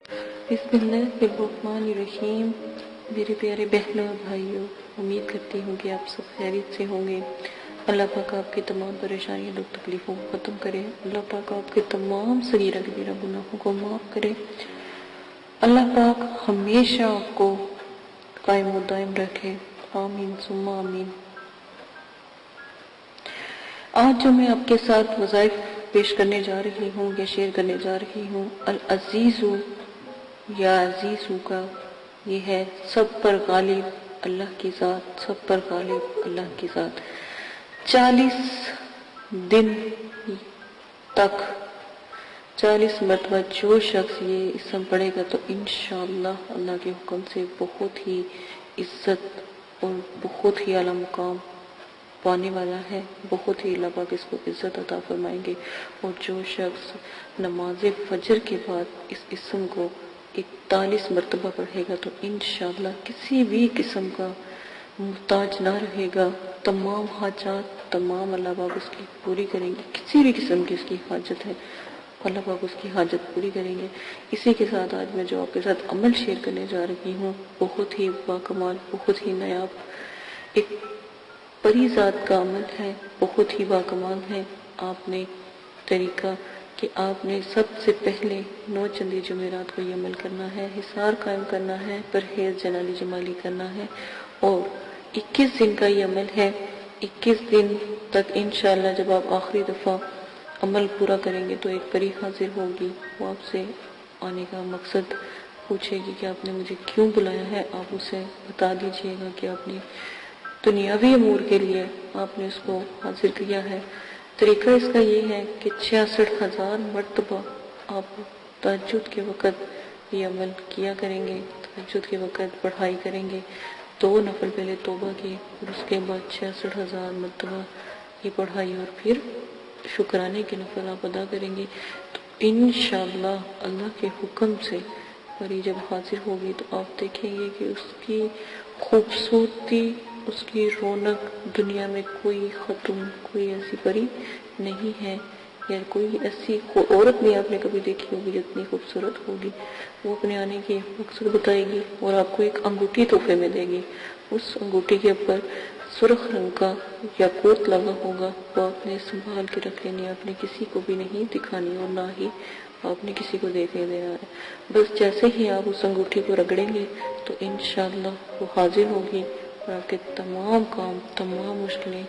بسم اللہ الرحمن الرحیم۔ میرے پیارے بہنوں اور بھائیوں، امید کرتی ہوں کہ آپ سب خیریت سے ہوں گے۔ اللہ پاک آپ کی تمام پریشانیوں اور تکلیفوں کو ختم کرے۔ اللہ پاک آپ کے تمام صغیرہ کبیرہ گناہوں کو معاف کرے۔ اللہ پاک ہمیشہ آپ کو قائم و دائم رکھے، آمین ثم آمین۔ آج جو میں آپ کے ساتھ وظائف پیش کرنے جا رہی ہوں یا شیئر کرنے جا رہی ہوں، العزیز یا عزیزو کا یہ ہے سب پر غالب اللہ کی ذات، سب پر غالب اللہ کی ذات۔ 40 دن تک 40 مرتبہ جو شخص یہ اسم پڑھے گا تو انشاءاللہ اللہ کے حکم سے بہت ہی عزت اور بہت ہی اعلیٰ مقام پانے والا ہے، بہت ہی اللہ پاک اس کو عزت عطا فرمائیں گے۔ اور جو شخص نماز فجر کے بعد اس اسم کو 41 مرتبہ پڑھے گا تو انشاءاللہ کسی بھی قسم کا محتاج نہ رہے گا، تمام حاجات تمام اللہ پاک اس کی پوری کریں گے۔ کسی بھی قسم کی اس کی حاجت ہے اللہ پاک اس کی حاجت پوری کریں گے۔ اسی کے ساتھ آج میں جو آپ کے ساتھ عمل شیئر کرنے جا رہی ہوں بہت ہی باکمال، بہت ہی نایاب ایک پری ذات کا عمل ہے، بہت ہی باکمال ہے۔ آپ نے طریقہ کہ آپ نے سب سے پہلے 9 چندی جمعرات کو یہ عمل کرنا ہے، حصار قائم کرنا ہے، پرہیز جلالی جمالی کرنا ہے، اور 21 دن کا یہ عمل ہے۔ 21 دن تک انشاءاللہ جب آپ آخری دفعہ عمل پورا کریں گے تو ایک پری حاضر ہوگی، وہ آپ سے آنے کا مقصد پوچھے گی کہ آپ نے مجھے کیوں بلایا ہے۔ آپ اسے بتا دیجئے گا کہ آپ نے دنیاوی امور کے لیے آپ نے اس کو حاضر کیا ہے۔ طریقہ اس کا یہ ہے کہ 66,000 مرتبہ آپ تہجد کے وقت یہ عمل کیا کریں گے، تہجد کے وقت پڑھائی کریں گے۔ 2 نفل پہلے توبہ کی اور اس کے بعد 66,000 مرتبہ یہ پڑھائی اور پھر شکرانے کے نفل آپ ادا کریں گے تو انشاءاللہ اللہ کے حکم سے پری جب حاضر ہوگی تو آپ دیکھیں گے کہ اس کی خوبصورتی، اس کی رونق دنیا میں کوئی ختم، کوئی ایسی پری نہیں ہے یا کوئی ایسی عورت نہیں آپ نے کبھی دیکھی ہوگی جتنی خوبصورت ہوگی۔ وہ اپنے آنے کی مقصد بتائے گی اور آپ کو ایک انگوٹھی تحفے میں دے گی۔ اس انگوٹھی کے اوپر سرخ رنگ کا یاقوت لگا ہوگا، وہ آپ نے سنبھال کے رکھ لینی، آپ نے کسی کو بھی نہیں دکھانی اور نہ ہی آپ نے کسی کو دیکھنے دینا ہے۔ بس جیسے ہی آپ اس انگوٹھی کو رگڑیں گے تو انشاءاللہ وہ حاضر ہوگی اور آپ کے تمام کام، تمام مشکلیں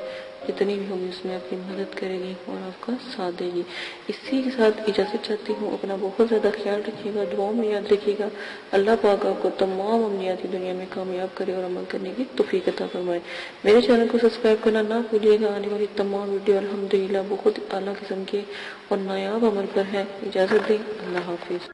جتنی بھی ہوگی اس میں آپ کی مدد کرے گی اور آپ کا ساتھ دے گی۔ اسی کے ساتھ اجازت چاہتی ہوں، اپنا بہت زیادہ خیال رکھیے گا، دعاؤں میں یاد رکھیے گا۔ اللہ پاک آپ کو تمام امنیاتی دنیا میں کامیاب کرے اور عمل کرنے کی توفیق عطا فرمائے۔ میرے چینل کو سبسکرائب کرنا نہ بھولیے گا، آنے والی تمام ویڈیو الحمدللہ بہت اعلیٰ قسم کے اور نایاب عمل پر ہے۔ اجازت دیں، اللہ حافظ۔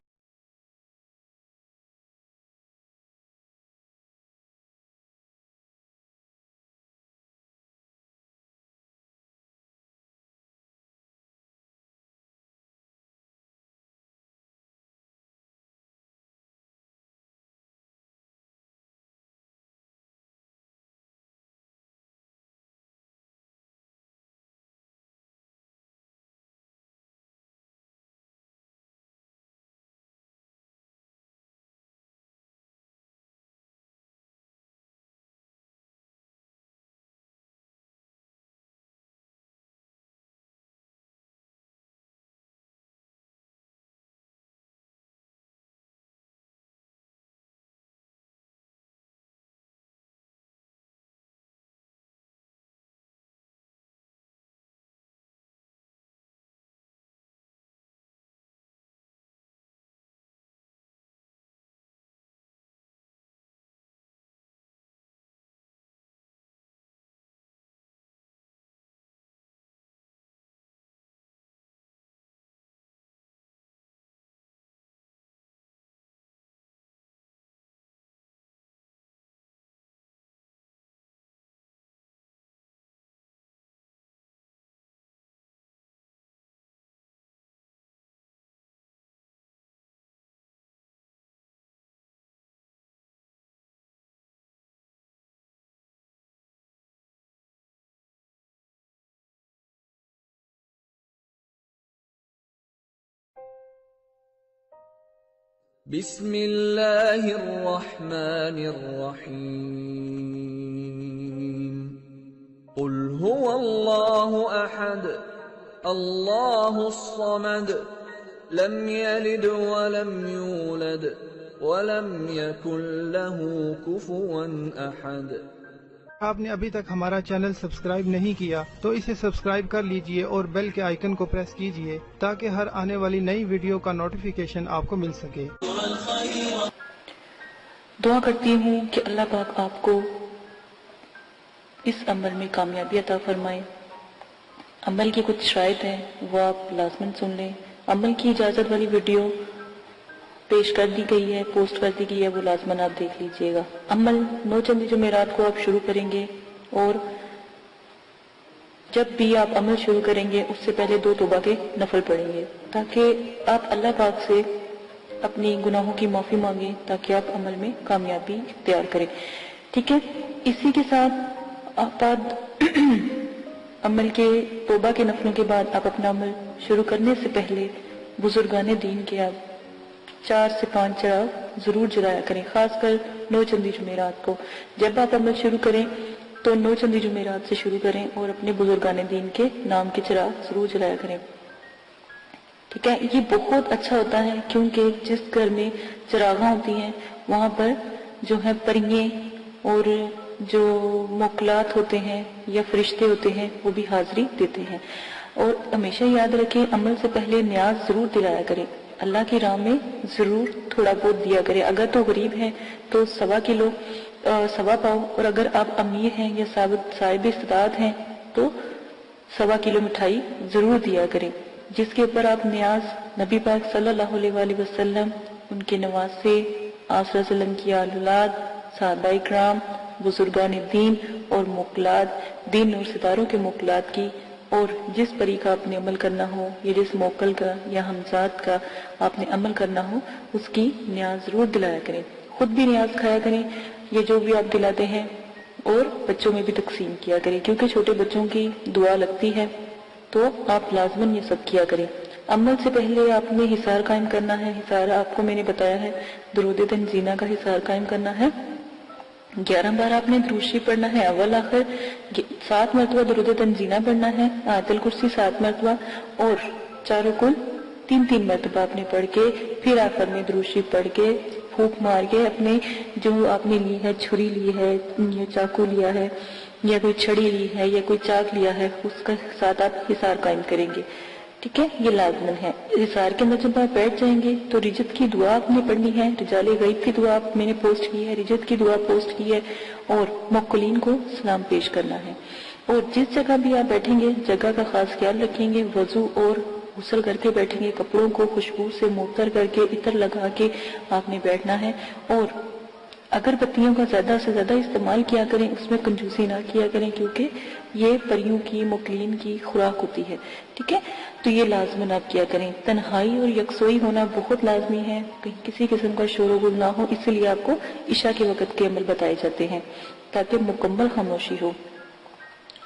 بسم اللہ الرحمن الرحیم قل هو اللہ احد اللہ الصمد لم یلد ولم یولد ولم یکن له کفوا احد۔ آپ نے ابھی تک ہمارا چینل سبسکرائب نہیں کیا تو اسے سبسکرائب کر لیجئے اور بیل کے آئیکن کو پریس کیجئے تاکہ ہر آنے والی نئی ویڈیو کا نوٹیفیکیشن آپ کو مل سکے۔ دعا کرتی ہوں کہ اللہ پاک آپ کو اس عمل میں کامیابی عطا فرمائے۔ عمل کی کچھ شرائط ہیں وہ آپ لازماً سن لیں۔ عمل کی اجازت والی ویڈیو پیش کر دی گئی ہے، پوسٹ کر دی گئی ہے، وہ لازماً آپ دیکھ لیجئے گا۔ عمل 9 چندی جمعرات کو آپ شروع کریں گے، اور جب بھی آپ عمل شروع کریں گے اس سے پہلے 2 توبہ کے نفل پڑھیں گے تاکہ آپ اللہ پاک سے اپنی گناہوں کی معافی مانگیں، تاکہ آپ عمل میں کامیابی اختیار کریں، ٹھیک ہے۔ اسی کے ساتھ آپ عمل کے توبہ کے نفلوں کے بعد آپ اپنا عمل شروع کرنے سے پہلے بزرگان دین کے آپ 4 سے 5 چراغ ضرور جلایا کریں، خاص کر 9 چندی جمعرات کو۔ جب آپ عمل شروع کریں تو 9 چندی جمعرات سے شروع کریں اور اپنے بزرگان دین کے نام کے چراغ ضرور جلایا کریں، ٹھیک ہے۔ یہ بہت اچھا ہوتا ہے کیونکہ جس گھر میں چراغاں ہوتی ہیں وہاں پر جو ہے پریے اور جو موکلات ہوتے ہیں یا فرشتے ہوتے ہیں وہ بھی حاضری دیتے ہیں۔ اور ہمیشہ یاد رکھیں عمل سے پہلے نیاز ضرور دلایا کریں، اللہ کی راہ میں ضرور تھوڑا بہت دیا کریں۔ اگر تو غریب ہیں تو 1.25 کلو 1.25 پاؤ، اور اگر آپ امیر ہیں یا صاحب استطاعت ہیں تو 1.25 کلو مٹھائی ضرور دیا کریں، جس کے اوپر آپ نیاز نبی پاک صلی اللہ علیہ وآلہ وسلم، ان کے نواسے، آپ صلی اللہ علیہ وسلم کی آل اولاد، صحابہ اکرام، بزرگان دین اور موکلات، دین اور ستاروں کے موکلات کی، اور جس پری کا آپ نے عمل کرنا ہو یا جس موکل کا یا ہمزاد کا آپ نے عمل کرنا ہو اس کی نیاز ضرور دلایا کریں۔ خود بھی نیاز کھایا کریں یہ جو بھی آپ دلاتے ہیں، اور بچوں میں بھی تقسیم کیا کریں کیونکہ چھوٹے بچوں کی دعا لگتی ہے، تو آپ لازماً یہ سب کیا کریں۔ عمل سے پہلے آپ نے حصار قائم کرنا ہے۔ حصار آپ کو میں نے بتایا ہے درود تنزینہ کا حصار قائم کرنا ہے۔ 11 بار آپ نے درود شریف پڑھنا ہے، اول آخر 7 مرتبہ درود تنزینہ پڑھنا ہے، آیت الکرسی 7 مرتبہ، اور چاروں کل 3 مرتبہ آپ نے پڑھ کے پھر آخر میں درود شریف پڑھ کے پھونک مار کے اپنے جو آپ نے لی ہے، چھری لی ہے یا چاقو لیا ہے یا کوئی چھڑی لی ہے یا کوئی چاک لیا ہے، اس کے ساتھ آپ حصار قائم کریں گے، ٹھیک ہے۔ یہ لازمن ہے۔ حصار کے اندر جب آپ بیٹھ جائیں گے تو رجت کی دعا آپ نے پڑھنی ہے، رجال غیب کی دعا میں نے پوسٹ کی ہے، رجت کی دعا پوسٹ کی ہے، اور موکلین کو سلام پیش کرنا ہے۔ اور جس جگہ بھی آپ بیٹھیں گے جگہ کا خاص خیال رکھیں گے، وضو اور غسل کر کے بیٹھیں گے، کپڑوں کو خوشبو سے معطر کر کے عطر لگا کے آپ نے بیٹھنا ہے، اور اگر بتیوں کا زیادہ سے زیادہ استعمال کیا کریں، اس میں کنجوسی نہ کیا کریں کیونکہ یہ پریوں کی موکلین کی خوراک ہوتی ہے، ٹھیک ہے۔ تو یہ لازماً آپ کیا کریں۔ تنہائی اور یکسوئی ہونا بہت لازمی ہے، کہیں کسی قسم کا شور و غل نہ ہو، اس لیے آپ کو عشاء کے وقت کے عمل بتائے جاتے ہیں تاکہ مکمل خاموشی ہو۔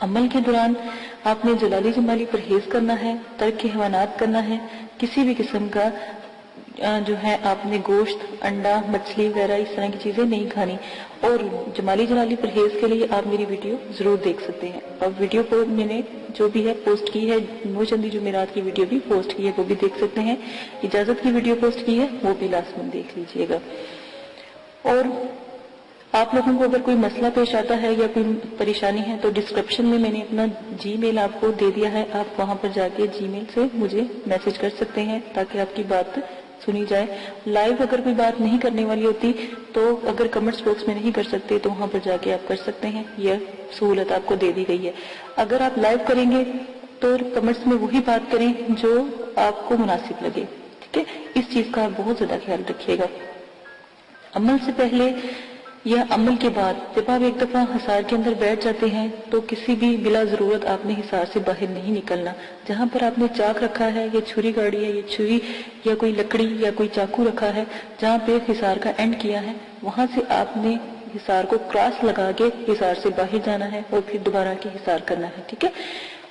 عمل کے دوران آپ نے جلالی جمالی پرہیز کرنا ہے، ترک حیوانات کرنا ہے، کسی بھی قسم کا جو ہے آپ نے گوشت، انڈا، مچھلی وغیرہ اس طرح کی چیزیں نہیں کھانی، اور جمالی جلالی پرہیز کے لیے آپ میری ویڈیو ضرور دیکھ سکتے ہیں، اور ویڈیو کو میں نے جو بھی ہے پوسٹ کی ہے، 9 چندی جمعرات کی ویڈیو بھی پوسٹ کی ہے، وہ بھی دیکھ سکتے ہیں، اجازت کی ویڈیو پوسٹ کی ہے وہ بھی لازماً دیکھ لیجئے گا۔ اور آپ لوگوں کو اگر کوئی مسئلہ پیش آتا ہے یا کوئی پریشانی ہے تو ڈسکرپشن میں نے اپنا جی میل آپ کو دے دیا ہے، آپ وہاں پر جا کے جی میل سے مجھے میسج کر سکتے ہیں تاکہ آپ کی بات سنی جائے۔ لائیو اگر کوئی بات نہیں کرنے والی ہوتی تو اگر کمنٹس باکس میں نہیں کر سکتے تو وہاں پر جا کے آپ کر سکتے ہیں، یہ سہولت آپ کو دے دی گئی ہے۔ اگر آپ لائیو کریں گے تو کمنٹس میں وہی بات کریں جو آپ کو مناسب لگے، ٹھیک ہے۔ اس چیز کا آپ بہت زیادہ خیال رکھیے گا۔ عمل سے پہلے یا عمل کے بعد جب آپ ایک دفعہ حصار کے اندر بیٹھ جاتے ہیں تو کسی بھی بلا ضرورت آپ نے حصار سے باہر نہیں نکلنا۔ جہاں پر آپ نے چاک رکھا ہے یا چھری گاڑی ہے یا چھری یا کوئی لکڑی یا کوئی چاقو رکھا ہے، جہاں پہ حصار کا اینڈ کیا ہے وہاں سے آپ نے حصار کو کراس لگا کے حصار سے باہر جانا ہے اور پھر دوبارہ کے حصار کرنا ہے، ٹھیک ہے۔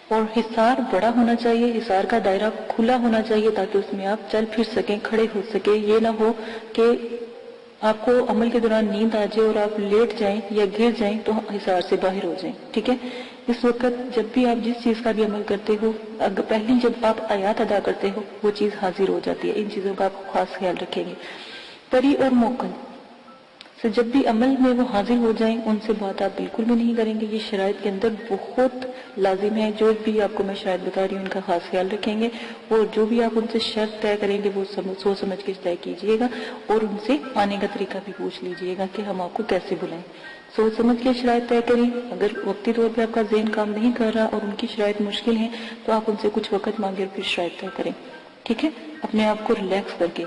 اور حصار بڑا ہونا چاہیے، حصار کا دائرہ کھلا ہونا چاہیے تاکہ اس میں آپ چل پھر سکیں، کھڑے ہو سکیں. یہ نہ ہو کہ آپ کو عمل کے دوران نیند آ جائے اور آپ لیٹ جائیں یا گر جائیں تو حصار سے باہر ہو جائیں. ٹھیک ہے، اس وقت جب بھی آپ جس چیز کا بھی عمل کرتے ہو، پہلی جب آپ آیات ادا کرتے ہو وہ چیز حاضر ہو جاتی ہے. ان چیزوں کا آپ خاص خیال رکھیں گے. پری اور موکل سے جب بھی عمل میں وہ حاضر ہو جائیں ان سے بات آپ بالکل بھی نہیں کریں گے. یہ شرائط کے اندر بہت لازم ہے. جو بھی آپ کو میں شرائط بتا رہی ہوں ان کا خاص خیال رکھیں گے، اور جو بھی آپ ان سے شرط طے کریں گے وہ سوچ سمجھ کے طے کیجیے گا، اور ان سے آنے کا طریقہ بھی پوچھ لیجیے گا کہ ہم آپ کو کیسے بلائیں. سوچ سمجھ کے شرائط طے کریں. اگر وقتی طور پہ آپ کا ذہن کام نہیں کر رہا اور ان کی شرائط مشکل ہیں تو آپ ان سے کچھ وقت مانگے اور پھر شرائط طے کریں. ٹھیک ہے، اپنے آپ کو ریلیکس کر کے.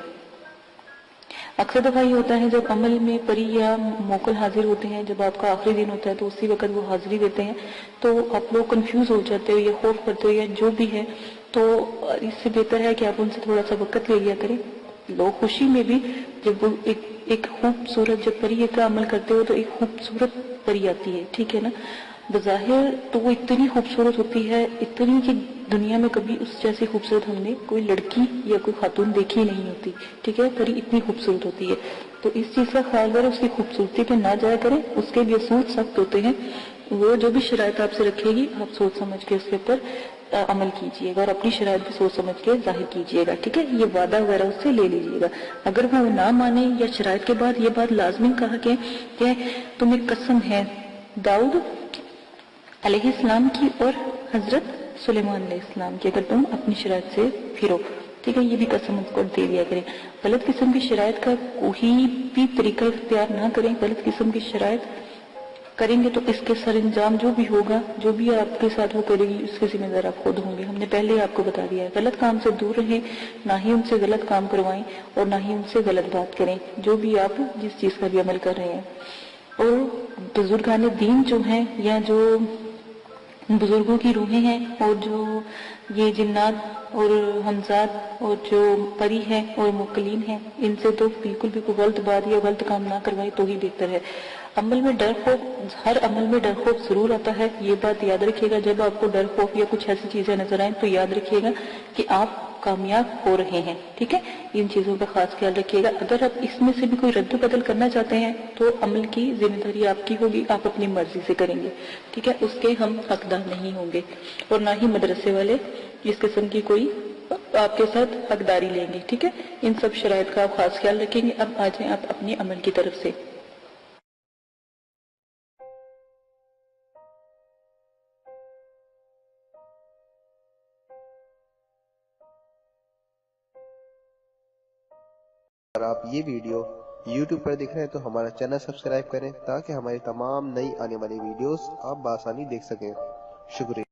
اکثر دفعہ یہ ہوتا ہے جب عمل میں پری یا موکل حاضر ہوتے ہیں، جب آپ کا آخری دن ہوتا ہے تو اسی وقت وہ حاضری دیتے ہیں تو آپ لوگ کنفیوز ہو جاتے ہو یا خوف کرتے ہو یا جو بھی ہے. تو اس سے بہتر ہے کہ آپ ان سے تھوڑا سا وقت لے لیا کریں. لوگ خوشی میں بھی جب وہ ایک خوبصورت جب پری کا عمل کرتے ہو تو ایک خوبصورت پری آتی ہے. ٹھیک ہے نا، بظاہر تو وہ اتنی خوبصورت ہوتی ہے، اتنی کہ دنیا میں کبھی اس جیسی خوبصورت ہم نے کوئی لڑکی یا کوئی خاتون دیکھی نہیں ہوتی. ٹھیک ہے، پری اتنی خوبصورت ہوتی ہے. تو اس چیز کا خیال کریں، اس کی خوبصورتی پہ نہ جایا کریں. اس کے بھی اصول سخت ہوتے ہیں. وہ جو بھی شرائط آپ سے رکھے گی آپ سوچ سمجھ کے اس کے اوپر عمل کیجیے گا اور اپنی شرائط بھی سوچ سمجھ کے ظاہر کیجیے گا. ٹھیک ہے، یہ وعدہ وغیرہ اس سے لے لیجیے گا. اگر وہ نہ مانے یا شرائط کے بعد یہ بات لازمی کہا کہ تمہیں قسم ہے داؤد علیہ السلام کی اور حضرت سلیمان علیہ السلام کی، اگر تم اپنی شرائط سے پھرو. ٹھیک ہے، یہ بھی قسم اس کو دے دیا کریں. غلط قسم کی شرائط کا کوئی بھی طریقہ اختیار نہ کریں. غلط قسم کی شرائط کریں گے تو اس کے سر انجام جو بھی ہوگا، جو بھی آپ کے ساتھ وہ کرے گی اس کے ذمہ دار آپ خود ہوں گے. ہم نے پہلے آپ کو بتا دیا ہے. غلط کام سے دور رہیں، نہ ہی ان سے غلط کام کروائیں اور نہ ہی ان سے غلط بات کریں جو بھی آپ جس چیز کا بھی عمل کر رہے ہیں. اور بزرگان دین جو ہیں یا جو بزرگوں کی روحیں ہیں اور جو یہ جنات اور حمزات اور جو پری ہیں اور موکلین ہیں، ان سے تو بالکل بھی کوئی غلط بات یا غلط کام نہ کروائیں تو ہی بہتر ہے. عمل میں ڈر خوف، ہر عمل میں ڈر خوف ضرور آتا ہے. یہ بات یاد رکھیے گا. جب آپ کو ڈر خوف یا کچھ ایسی چیزیں نظر آئیں تو یاد رکھیے گا کہ آپ کامیاب ہو رہے ہیں. ٹھیک ہے، ان چیزوں کا خاص خیال رکھیے گا. اگر آپ اس میں سے بھی کوئی رد و بدل کرنا چاہتے ہیں تو عمل کی ذمہ داری آپ کی ہوگی، آپ اپنی مرضی سے کریں گے. ٹھیک ہے، اس کے ہم حقدار نہیں ہوں گے اور نہ ہی مدرسے والے اس قسم کی کوئی آپ کے ساتھ حقداری لیں گے. ٹھیک ہے، ان سب شرائط کا آپ خاص خیال رکھیں گے. اب آ جائیں آپ اپنے عمل کی طرف سے. اگر آپ یہ ویڈیو YouTube پر دیکھ رہے ہیں تو ہمارا چینل سبسکرائب کریں تاکہ ہماری تمام نئی آنے والی ویڈیوز آپ بآسانی دیکھ سکیں. شکریہ.